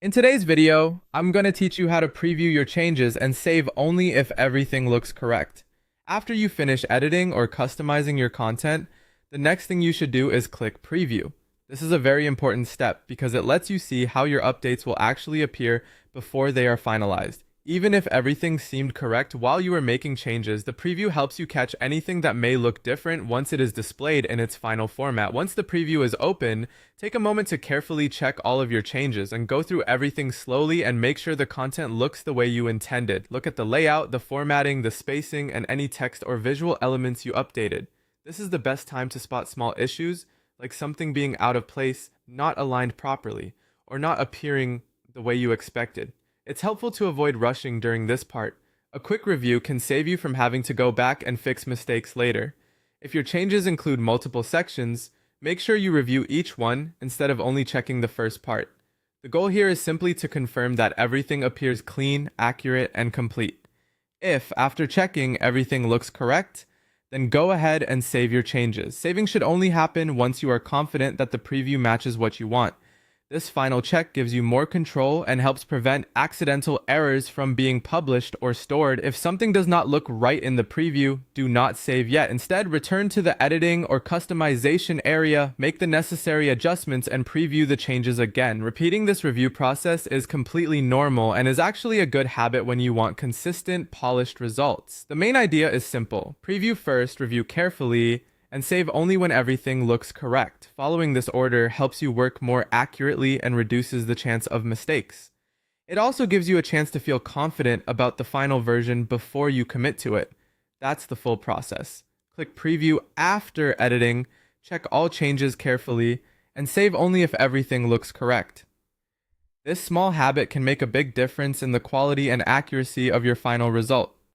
In today's video, I'm going to teach you how to preview your changes and save only if everything looks correct. After you finish editing or customizing your content, the next thing you should do is click Preview. This is a very important step because it lets you see how your updates will actually appear before they are finalized. Even if everything seemed correct while you were making changes, the preview helps you catch anything that may look different once it is displayed in its final format. Once the preview is open, take a moment to carefully check all of your changes and go through everything slowly and make sure the content looks the way you intended. Look at the layout, the formatting, the spacing, and any text or visual elements you updated. This is the best time to spot small issues, like something being out of place, not aligned properly, or not appearing the way you expected. It's helpful to avoid rushing during this part. A quick review can save you from having to go back and fix mistakes later. If your changes include multiple sections, make sure you review each one instead of only checking the first part. The goal here is simply to confirm that everything appears clean, accurate, and complete. If, after checking, everything looks correct, then go ahead and save your changes. Saving should only happen once you are confident that the preview matches what you want. This final check gives you more control and helps prevent accidental errors from being published or stored. If something does not look right in the preview, do not save yet. Instead, return to the editing or customization area, make the necessary adjustments, and preview the changes again. Repeating this review process is completely normal and is actually a good habit when you want consistent, polished results. The main idea is simple. Preview first, review carefully, and save only when everything looks correct. Following this order helps you work more accurately and reduces the chance of mistakes. It also gives you a chance to feel confident about the final version before you commit to it. That's the full process. Click Preview after editing, check all changes carefully, and save only if everything looks correct. This small habit can make a big difference in the quality and accuracy of your final result.